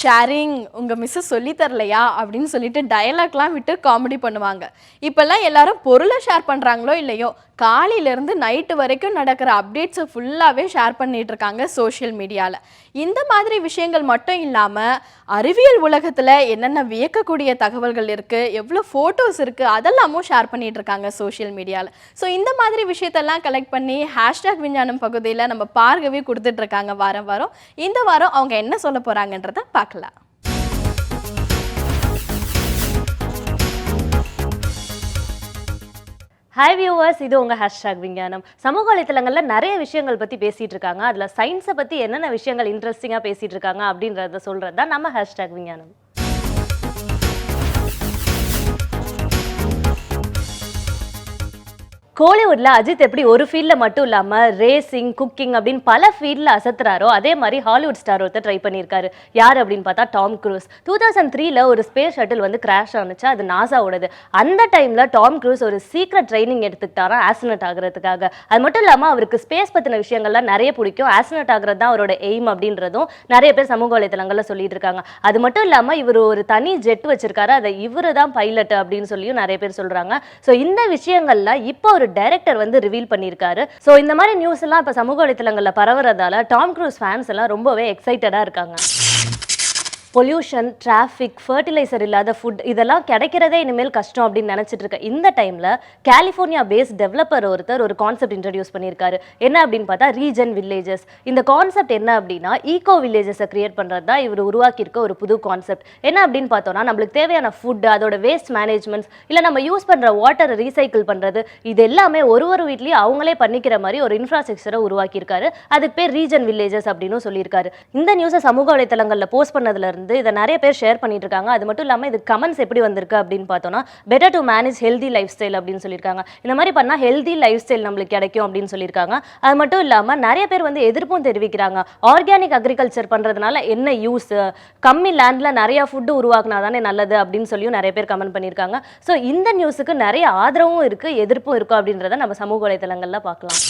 Sharing உங்க miss சொல்லி தரலையா அப்படின்னு சொல்லிட்டு டயலாக்லாம் விட்டு காமெடி பண்ணுவாங்க. இப்பெல்லாம் எல்லாரும் பொருளை ஷேர் பண்றாங்களோ இல்லையோ, காலையிலேருந்து நைட்டு வரைக்கும் நடக்கிற அப்டேட்ஸை ஃபுல்லாகவே ஷேர் பண்ணிட்டு இருக்காங்க சோஷியல் மீடியாவில். இந்த மாதிரி விஷயங்கள் மட்டும் இல்லாமல் அறிவியல் உலகத்தில் என்னென்ன வியக்கக்கூடிய தகவல்கள் இருக்குது, எவ்வளோ ஃபோட்டோஸ் இருக்குது, அதெல்லாமும் ஷேர் பண்ணிட்டு இருக்காங்க சோஷியல் மீடியாவில். ஸோ இந்த மாதிரி விஷயத்தெல்லாம் கலெக்ட் பண்ணி ஹேஷ்டாக் விஞ்ஞானம் பகுதியில் நம்ம பார்க்கவே கொடுத்துட்ருக்காங்க வாரம் வாரம். இந்த வாரம் அவங்க என்ன சொல்ல போகிறாங்கன்றதை பார்க்கலாம். ஹாய் வியூவர்ஸ், இது உங்கள் ஹேஷ்டாக் விஞ்ஞானம். சமூக வலைத்தளங்களில் நிறைய விஷயங்கள் பற்றி பேசிகிட்டு இருக்காங்க. அதில் சயின்ஸை பற்றி என்னென்ன விஷயங்கள் இன்ட்ரெஸ்டிங்காக பேசிகிட்டு இருக்காங்க அப்படின்றத சொல்கிறது தான் நம்ம ஹேஷ்டாக் விஞ்ஞானம். கோலிவுட்ல அஜித் எப்படி ஒரு ஃபீல்டில் மட்டும் இல்லாமல் ரேசிங், குக்கிங் அப்படின்னு பல ஃபீல்டில் அசத்துறாரோ, அதே மாதிரி ஹாலிவுட் ஸ்டார் ஒருத்தர் ட்ரை பண்ணியிருக்காரு. யார் அப்படின்னு பார்த்தா டாம் க்ரூஸ். 2003 ஒரு ஸ்பேஸ் ஷட்டில் வந்து கிராஷ் ஆனிச்சு. அது நாசாவோடது. அந்த டைமில் டாம் க்ரூஸ் ஒரு சீக்ரெட் ட்ரைனிங் எடுத்துக்கிட்டாராம் ஆஸ்ட்ரோனட் ஆகிறதுக்காக. அது மட்டும் இல்லாமல் அவருக்கு ஸ்பேஸ் பற்றின விஷயங்கள்லாம் நிறைய பிடிக்கும். ஆஸ்ட்ரோனட் ஆகிறது தான் அவரோட எய்ம் அப்படின்றதும் நிறைய பேர் சமூக வலைத்தளங்களில் சொல்லிட்டு இருக்காங்க. அது மட்டும் இல்லாமல் இவர் ஒரு தனி ஜெட் வச்சிருக்காரு. அதை இவரு தான் பைலட் அப்படின்னு சொல்லியும் நிறைய பேர் சொல்கிறாங்க. ஸோ இந்த விஷயங்கள்ல இப்போ ஒரு டைரக்டர் வந்து ரிவீல் பண்ணியிருக்காரு. ஸோ இந்த மாதிரி நியூஸ் எல்லாம் இப்போ சமூக வலைத்தளங்களில் பரவுறதால டாம் க்ரூஸ் ஃபேன்ஸ் எல்லாம் ரொம்பவே எக்ஸைட்டடா இருக்காங்க. பொல்யூஷன், டிராஃபிக், ஃபர்டிலைசர் இல்லாத ஃபுட் இதெல்லாம் கிடைக்கிறதே இனிமேல் கஷ்டம் அப்படின்னு நினச்சிட்டு இருக்க இந்த டைமில் கலிஃபோர்னியா பேஸ்ட் டெவலப்பர் ஒருத்தர் ஒரு கான்செப்ட் இன்ட்ரடியூஸ் பண்ணியிருக்காரு. என்ன அப்படின்னு பார்த்தா ரீஜன் வில்லேஜஸ். இந்த கான்செப்ட் என்ன அப்படின்னா ஈகோ வில்லேஜஸை கிரியேட் பண்ணுறது தான் இவர் உருவாக்கியிருக்க ஒரு புது கான்செப்ட். என்ன அப்படின்னு பார்த்தோம்னா நம்மளுக்கு தேவையான ஃபுட், அதோட வேஸ்ட் மேனேஜ்மெண்ட்ஸ், இல்லை நம்ம யூஸ் பண்ணுற வாட்டரை ரீசைக்கிள் பண்ணுறது, இது எல்லாமே ஒரு வீட்லேயும் அவங்களே பண்ணிக்கிற மாதிரி ஒரு இன்ஃப்ராஸ்ட்ரக்சரை உருவாக்கியிருக்காரு. அதுக்கு பேர் ரீஜன் வில்லேஜஸ் அப்படின்னு சொல்லியிருக்காரு. இந்த நியூஸை சமூக வலைத்தளங்களில் போஸ்ட் பண்ணதுல இருந்து இதை நிறைய பேர் ஷேர் பண்ணிட்டு இருக்காங்க. அது மட்டும் இல்லாமல் இது கமெண்ட்ஸ் எப்படி வந்திருக்கு அப்படின்னு பார்த்தோம்னா better to manage healthy life style அப்படின்னு சொல்லியிருக்காங்க. இந்த மாதிரி பண்ணால் ஹெல்தி லைஃப் ஸ்டைல் நம்மளுக்கு கிடைக்கும் அப்படின்னு சொல்லியிருக்காங்க. அது மட்டும் இல்லாமல் நிறைய பேர் வந்து எதிர்ப்பும் தெரிவிக்கிறாங்க. ஆர்கானிக் அக்ரிகல்ச்சர் பண்ணுறதுனால என்ன யூஸ், கம்மி லேண்டில் நிறைய ஃபுட்டு உருவாக்குனா தானே நல்லது அப்படின்னு சொல்லியும் நிறைய பேர் கமெண்ட் பண்ணியிருக்காங்க. ஸோ இந்த நியூஸுக்கு நிறைய ஆதரவும் இருக்குது, எதிர்ப்பும் இருக்கும் அப்படின்றத நம்ம சமூக வலைத்தளங்களில் பார்க்கலாம்.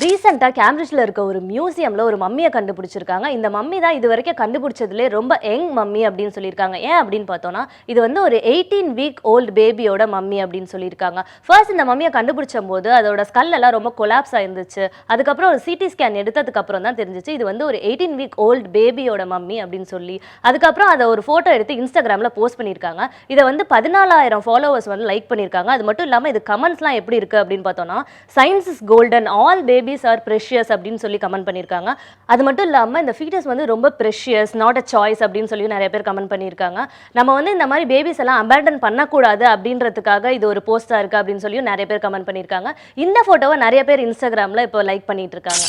ரீசெண்டாக கேம்பிரிட்ஜில் இருக்க ஒரு மியூசியமில் ஒரு மம்மியை கண்டுபிடிச்சிருக்காங்க. இந்த மம்மி தான் இது வரைக்கும் கண்டுபிடிச்சதுலே ரொம்ப யங் மம்மி அப்படின்னு சொல்லியிருக்காங்க. ஏன் அப்படின்னு பார்த்தோன்னா இது வந்து ஒரு 18 வீக் ஓல்டு பேபியோட மம்மி அப்படின்னு சொல்லியிருக்காங்க. ஃபர்ஸ்ட் இந்த மம்மியை கண்டுபிடிச்சும் போது அதோட ஸ்கல் எல்லாம் ரொம்ப கொலாப்ஸ் ஆயிருந்துச்சு. அதுக்கப்புறம் ஒரு சிடி ஸ்கேன் எடுத்ததுக்கப்புறம் தான் தெரிஞ்சிச்சு இது வந்து ஒரு 18 வீக் ஓல்டு பேபியோட மம்மி அப்படின்னு சொல்லி. அதுக்கப்புறம் அதை ஒரு ஃபோட்டோ எடுத்து இன்ஸ்டாகிராமில் போஸ்ட் பண்ணியிருக்காங்க. இதை வந்து 14,000 ஃபாலோவர்ஸ் வந்து லைக் பண்ணியிருக்காங்க. அது மட்டும் இல்லாமல் இது கமெண்ட்ஸ்லாம் எப்படி இருக்குது அப்படின்னு பார்த்தோன்னா science is golden, all babies are precious அப்படின்னு சொல்லி கமெண்ட் பண்ணியிருக்காங்க. அது மட்டும் இல்லாமல் இந்த ஃபீட்டஸ் வந்து ரொம்ப ப்ரெஷியஸ், நாட் அ சாய்ஸ் அப்படின்னு சொல்லி நிறைய பேர் கமெண்ட் பண்ணியிருக்காங்க. நம்ம வந்து இந்த மாதிரி பேபிஸ் எல்லாம் அபேண்டன் பண்ணக்கூடாது அப்படின்றதுக்காக இது ஒரு போஸ்டாக இருக்குது அப்படின்னு சொல்லி நிறைய பேர் கமெண்ட் பண்ணியிருக்காங்க. இந்த ஃபோட்டோவை நிறைய பேர் இன்ஸ்டாகிராமில் இப்போ லைக் பண்ணிட்டு இருக்காங்க.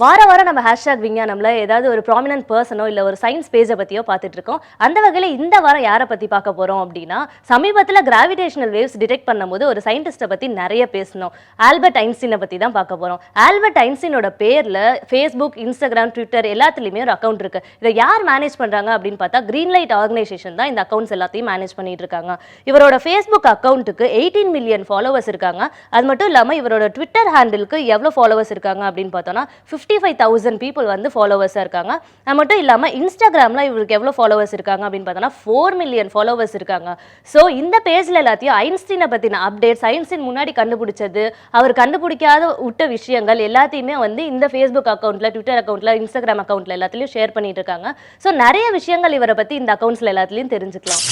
வாரம் நம்ம ஹேஷ்டாக் விஞ்ஞானம்ல ஏதாவது ஒரு ப்ராமினன்ட் பர்சனோ இல்லை ஒரு சயின்ஸ் பேஜை பற்றியோ பார்த்துட்டு இருக்கோம். அந்த வகையில் இந்த வாரம் யாரை பற்றி பார்க்க போகிறோம் அப்படின்னா சமீபத்தில் கிராவிடேஷனல் வேவ்ஸ் டிடெக்ட் பண்ணும்போது ஒரு சயின்டிஸ்ட்டை பற்றி நிறைய பேசணும். ஆல்பர்ட் ஐன்ஸ்டீனை பற்றி தான் பார்க்க போகிறோம். ஆல்பர்ட் ஐன்ஸ்டீனோட பேரில் ஃபேஸ்புக், இன்ஸ்டாகிராம், ட்விட்டர் எல்லாத்துலேயுமே ஒரு அக்கௌண்ட் இருக்குது. இதை யார் மேனேஜ் பண்ணுறாங்க அப்படின்னு பார்த்தா கிரீன் லைட் ஆர்கனைசேஷன் தான் இந்த அக்கௌண்ட்ஸ் எல்லாத்தையும் மேனேஜ் பண்ணிட்டு இருக்காங்க. இவரோட ஃபேஸ்புக் அக்கௌண்ட்டுக்கு 18 மில்லியன் ஃபாலோவர்ஸ் இருக்காங்க. அது மட்டும் இல்லாமல் இவரோட ட்விட்டர் ஹேண்டிலுக்கு எவ்வளோ ஃபாலோவர்ஸ் இருக்காங்க அப்படின்னு பார்த்தோன்னா 55,000 people வந்து ஃபாலோவர்ஸாக இருக்காங்க. அது மட்டும் இல்லாமல் இன்ஸ்டாகிராமில் இவருக்கு எவ்வளோ ஃபாலோவர்ஸ் இருக்காங்க அப்படின்னு பார்த்தோன்னா 4 மில்லியன் ஃபாலோவர்ஸ் இருக்காங்க. ஸோ இந்த பேஜில் எல்லாத்தையும் ஐன்ஸ்டீனை பற்றின அப்டேட்ஸ், ஐன்ஸ்டீன் முன்னாடி கண்டுபிடிச்சது, அவர் கண்டுபிடிக்காத விட்ட விஷயங்கள் எல்லாத்தையுமே வந்து இந்த ஃபேஸ்புக் அக்கௌண்ட்டில், ட்விட்டர் அக்கௌண்ட்டில், இன்ஸ்டாகிராம் அக்கௌண்ட்டில் எல்லாத்துலேயும் ஷேர் பண்ணிட்டு இருக்காங்க. ஸோ நிறைய விஷயங்கள் இவரை பற்றி இந்த அக்கௌண்ட்ஸில் எல்லாத்துலேயும் தெரிஞ்சுக்கலாம்.